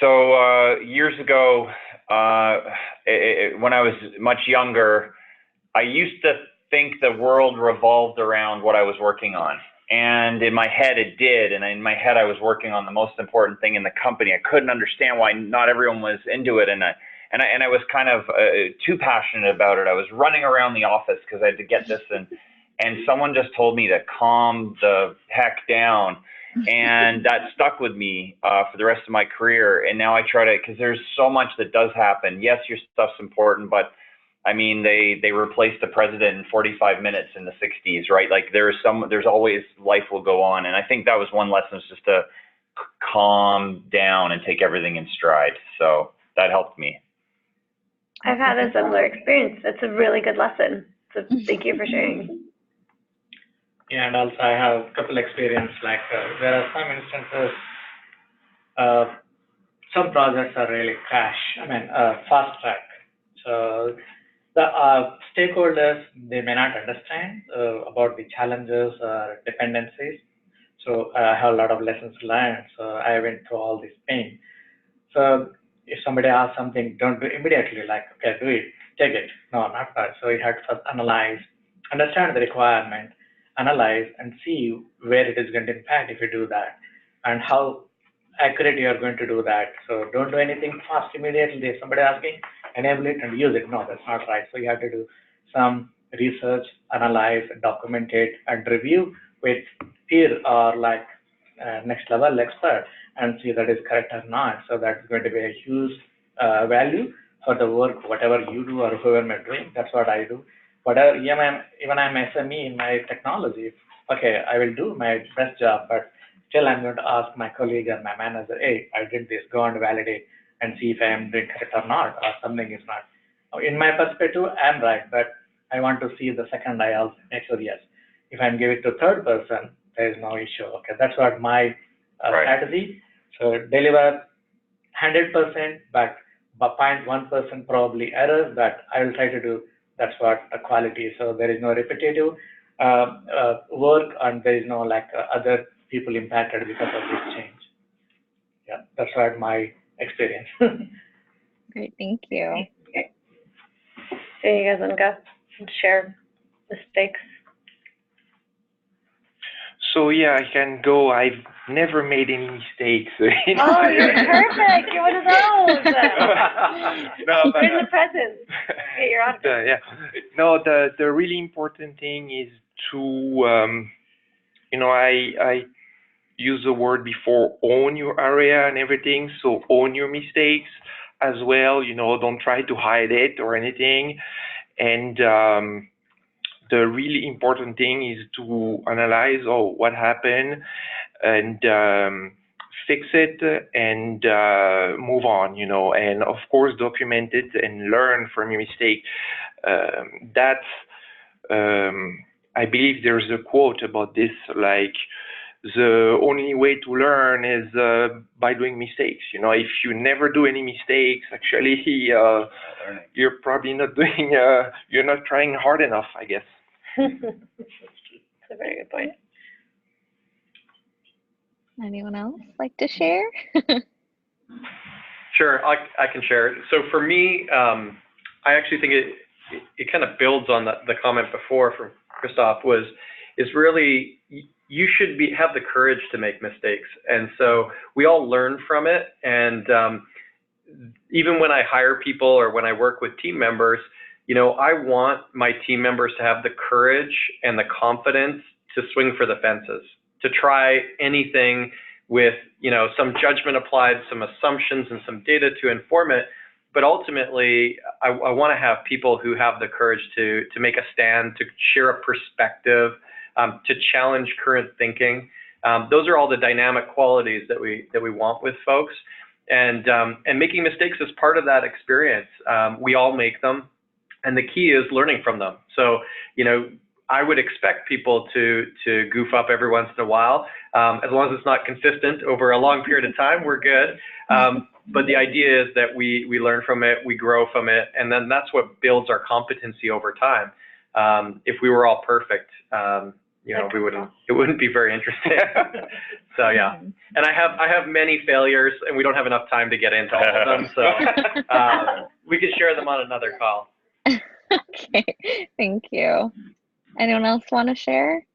Speaker 5: So years ago, when I was much younger, I used to think the world revolved around what I was working on. And in my head, it did. And in my head, I was working on the most important thing in the company. I couldn't understand why not everyone was into it. And I was kind of too passionate about it. I was running around the office because I had to get this. And someone just told me to calm the heck down. And that stuck with me for the rest of my career. And now I try to, because there's so much that does happen. Yes, your stuff's important, but I mean, they replaced the president in 45 minutes in the 60s, right? Like there's always, life will go on. And I think that was one lesson, is just to calm down and take everything in stride. So that helped me.
Speaker 2: I've had a similar experience. It's a really good lesson. So thank you for sharing.
Speaker 3: Yeah, and also I have a couple experience, like there are some instances, some projects are really fast track. So the stakeholders, they may not understand about the challenges or dependencies. So I have a lot of lessons learned. So I went through all this pain. So if somebody asks something, don't do immediately, like, okay, do it, take it. No, not that. So you have to first analyze, understand the requirement, analyze and see where it is going to impact if you do that, and how accurate you are going to do that. So don't do anything fast immediately. If somebody asking, enable it and use it. No, that's not right. So you have to do some research, analyze, document it, and review with peer or like next level expert and see that is correct or not. So that's going to be a huge value for the work, whatever you do or whoever I'm doing. That's what I do. Whatever, even I'm SME in my technology, okay, I will do my best job, but still I'm going to ask my colleague or my manager, hey, I did this, go and validate and see if I am doing correct or not, or something is not. In my perspective, I'm right, but I want to see the second I also make sure, yes. If I'm giving it to third person, there is no issue. Okay, that's what my strategy. So deliver 100%, but 0.1% probably errors, but I will try to do. That's what the quality is. So there is no repetitive work, and there is no like other people impacted because of this change. Yeah, that's what my experience.
Speaker 1: Great, thank you.
Speaker 2: So you guys want to go and share mistakes?
Speaker 6: So yeah, I can go. I've never made any mistakes.
Speaker 2: Oh, you're perfect. You're one of those.
Speaker 6: No, but,
Speaker 2: you're in the present. Get your answer.
Speaker 6: Yeah. No, the really important thing is to, I use the word before, own your area and everything. So own your mistakes as well. Don't try to hide it or anything. And the really important thing is to analyze, what happened, and fix it and move on, and of course document it and learn from your mistake. I believe there's a quote about this, like, the only way to learn is by doing mistakes. You know, if you never do any mistakes, actually, you're probably not doing, you're not trying hard enough, I guess.
Speaker 2: That's a very good point.
Speaker 1: Anyone else like to share?
Speaker 7: Sure, I can share. So for me, I actually think it kind of builds on the comment before from Christophe is really you should have the courage to make mistakes. And so we all learn from it. And even when I hire people or when I work with team members, you know, I want my team members to have the courage and the confidence to swing for the fences, to try anything with, you know, some judgment applied, some assumptions and some data to inform it. But ultimately, I want to have people who have the courage to make a stand, to share a perspective, to challenge current thinking. Those are all the dynamic qualities that we want with folks. And making mistakes is part of that experience. We all make them, and the key is learning from them. So, you know, I would expect people to goof up every once in a while. As long as it's not consistent over a long period of time, we're good. But the idea is that we learn from it, we grow from it, and then that's what builds our competency over time. If we were all perfect, you know, it wouldn't be very interesting. So yeah, and I have many failures, and we don't have enough time to get into all of them. So we can share them on another call.
Speaker 1: Okay, thank you. Anyone else want to share?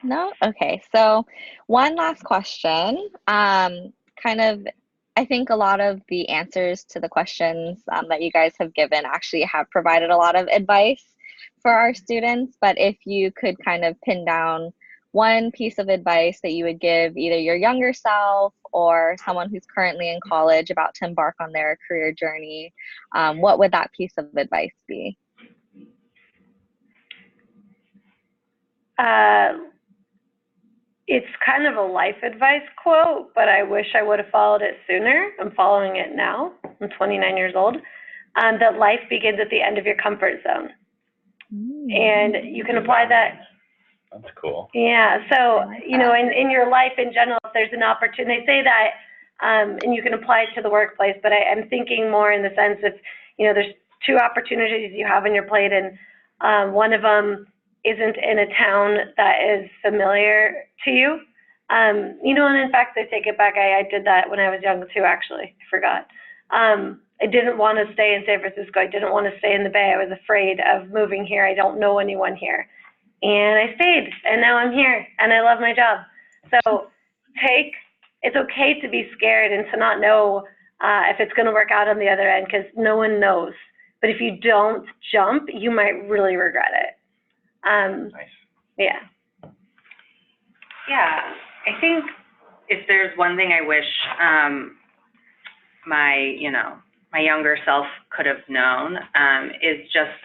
Speaker 1: No? Okay, so one last question. Kind of, I think a lot of the answers to the questions that you guys have given actually have provided a lot of advice for our students, but if you could kind of pin down one piece of advice that you would give either your younger self or someone who's currently in college about to embark on their career journey, what would that piece of advice be?
Speaker 2: It's kind of a life advice quote, but I wish I would have followed it sooner. I'm following it now. I'm 29 years old. That life begins at the end of your comfort zone. And you can apply that.
Speaker 5: That's cool.
Speaker 2: Yeah, so, you know, in your life in general, if there's an opportunity, they say that, and you can apply it to the workplace, but I'm thinking more in the sense of, you know, there's two opportunities you have on your plate, and one of them isn't in a town that is familiar to you. You know, and in fact, I take it back, I did that when I was young too, actually, I forgot. I didn't want to stay in San Francisco. I didn't want to stay in the Bay. I was afraid of moving here. I don't know anyone here. And I stayed, and now I'm here, and I love my job. So it's okay to be scared and to not know if it's going to work out on the other end, because no one knows. But if you don't jump, you might really regret it.
Speaker 5: Nice.
Speaker 2: Yeah.
Speaker 4: Yeah, I think if there's one thing I wish my younger self could have known is just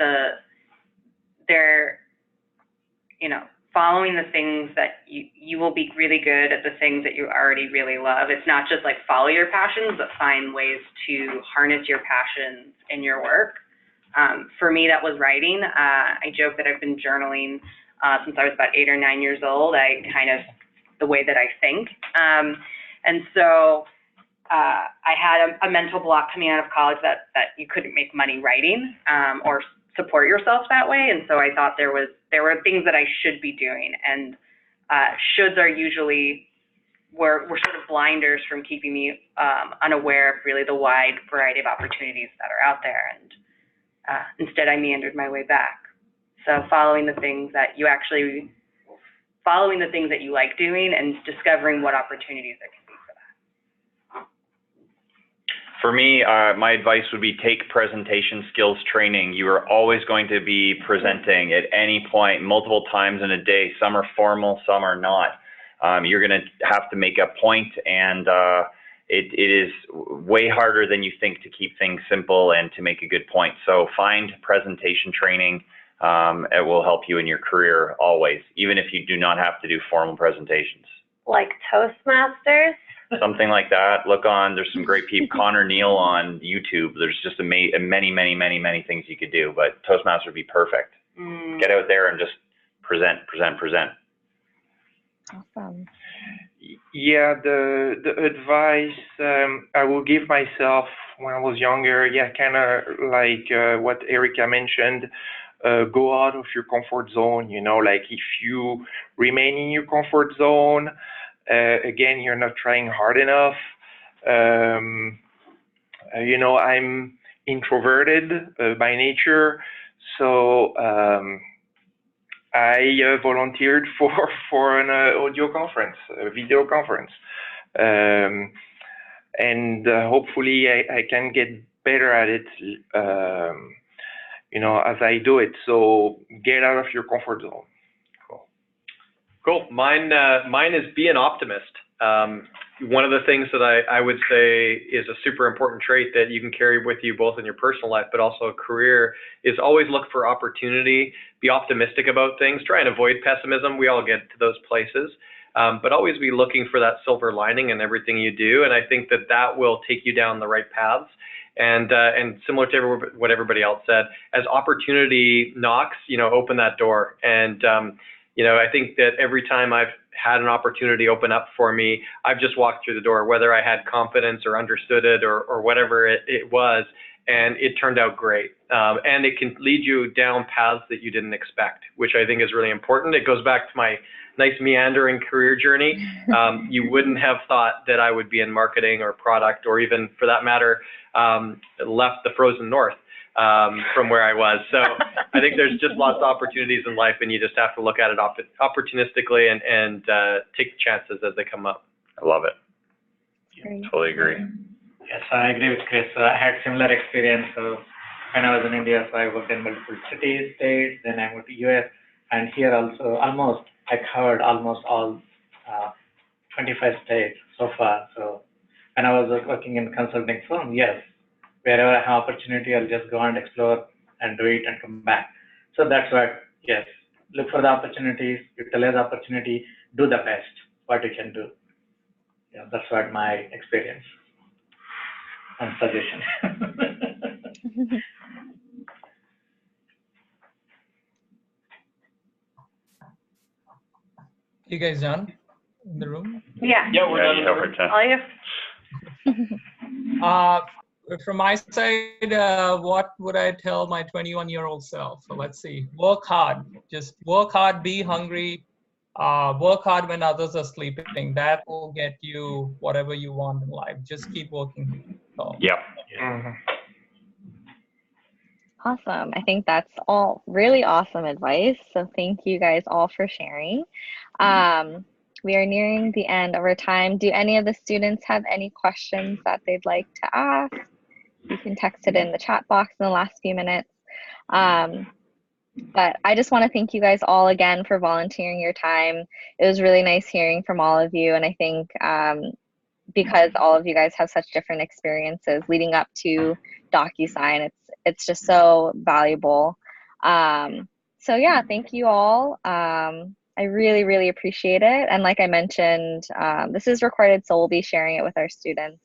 Speaker 4: following the things that you will be really good at, the things that you already really love. It's not just like follow your passions, but find ways to harness your passions in your work. For me, that was writing. I joke that I've been journaling since I was about 8 or 9 years old. The way that I think. And so I had a mental block coming out of college that you couldn't make money writing or support yourself that way. And so I thought there were things that I should be doing, and shoulds are usually were sort of blinders from keeping me unaware of really the wide variety of opportunities that are out there. And instead, I meandered my way back. So following the things that you like doing and discovering what opportunities there can be for that.
Speaker 5: For me, my advice would be take presentation skills training. You are always going to be presenting at any point, multiple times in a day. Some are formal, some are not. You're going to have to make a point, and it is way harder than you think to keep things simple and to make a good point. So find presentation training. It will help you in your career always, even if you do not have to do formal presentations.
Speaker 2: Like Toastmasters?
Speaker 5: Something like that. There's some great people. Connor Neal on YouTube. There's just many things you could do, but Toastmasters would be perfect. Get out there and just present.
Speaker 1: Awesome.
Speaker 6: Yeah, the advice I will give myself when I was younger, yeah, kind of like what Erica mentioned, go out of your comfort zone. You know, like if you remain in your comfort zone, again, you're not trying hard enough. You know, I'm introverted by nature, so I volunteered for an audio conference, a video conference, and hopefully I can get better at it, you know, as I do it. So get out of your comfort zone.
Speaker 7: Cool. Mine is be an optimist. One of the things that I would say is a super important trait that you can carry with you both in your personal life, but also a career, is always look for opportunity, be optimistic about things, try and avoid pessimism. We all get to those places, but always be looking for that silver lining in everything you do. And I think that that will take you down the right paths. And similar to what everybody else said, as opportunity knocks, you know, open that door. And you know, I think that every time I've had an opportunity open up for me, I've just walked through the door, whether I had confidence or understood it or whatever it was, and it turned out great. And it can lead you down paths that you didn't expect, which I think is really important. It goes back to my nice meandering career journey. You wouldn't have thought that I would be in marketing or product, or even for that matter, left the frozen north from where I was. So I think there's just lots of opportunities in life, and you just have to look at it opportunistically and take the chances as they come up.
Speaker 5: I love it.
Speaker 1: Great.
Speaker 5: Totally agree.
Speaker 3: Yes, I agree with Chris. I had similar experience. So when I was in India, so I worked in multiple cities, states, then I moved to US, and here also I covered almost all 25 states so far. So when I was working in consulting firm, yes, wherever I have opportunity, I'll just go and explore and do it and come back. So that's what, yes, look for the opportunities, utilize the opportunity, do the best, what you can do. Yeah, that's what my experience and suggestion.
Speaker 8: You guys done in the room?
Speaker 2: Yeah.
Speaker 7: Yeah, we're done.
Speaker 2: All you.
Speaker 8: From my side, what would I tell my 21-year-old self? So let's see. Work hard. Just work hard, be hungry. Work hard when others are sleeping. That will get you whatever you want in life. Just keep working. So.
Speaker 5: Yep.
Speaker 1: Awesome. I think that's all really awesome advice. So thank you guys all for sharing. We are nearing the end of our time. Do any of the students have any questions that they'd like to ask? You can text it in the chat box in the last few minutes. But I just want to thank you guys all again for volunteering your time. It was really nice hearing from all of you. And I think because all of you guys have such different experiences leading up to DocuSign, it's just so valuable. So yeah, thank you all. I really, really appreciate it. And like I mentioned, this is recorded, so we'll be sharing it with our students.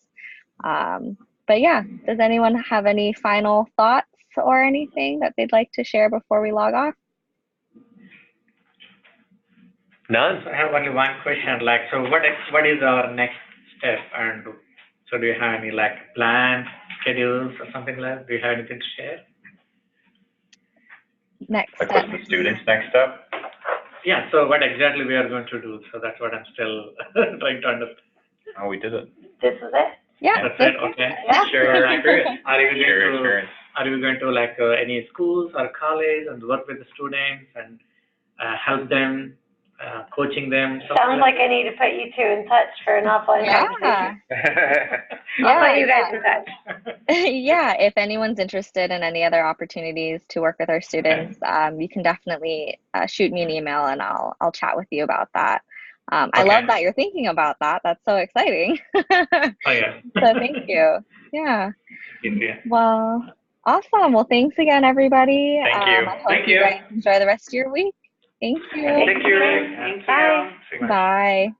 Speaker 1: But yeah, does anyone have any final thoughts or anything that they'd like to share before we log off?
Speaker 7: None.
Speaker 3: So I have only one question, like, so what is our next step? And so do you have any like plans, schedules or something like that? Do you have anything to share?
Speaker 1: Next
Speaker 5: Like
Speaker 1: step.
Speaker 5: what's the students' next step?
Speaker 3: Yeah, so what exactly we are going to do? So that's what I'm still trying to understand.
Speaker 5: Oh, we did it.
Speaker 2: This is it?
Speaker 1: Yeah.
Speaker 3: That's it, okay.
Speaker 2: Yeah.
Speaker 3: Share your experience. Are you going to like any schools or college and work with the students and help them, coaching them?
Speaker 2: Sounds like I need to put you two in touch for an offline conversation. I'll put you guys in touch.
Speaker 1: Yeah, if anyone's interested in any other opportunities to work with our students, you can definitely shoot me an email and I'll chat with you about that. I love that you're thinking about that. That's so exciting.
Speaker 3: Oh, yeah.
Speaker 1: So thank you. Yeah.
Speaker 3: Thank you.
Speaker 1: Well, awesome. Well, thanks again, everybody.
Speaker 5: Thank you.
Speaker 1: I hope you guys enjoy the rest of your week. Thank you.
Speaker 3: Thank you.
Speaker 2: Bye.
Speaker 3: Thank you.
Speaker 1: Bye.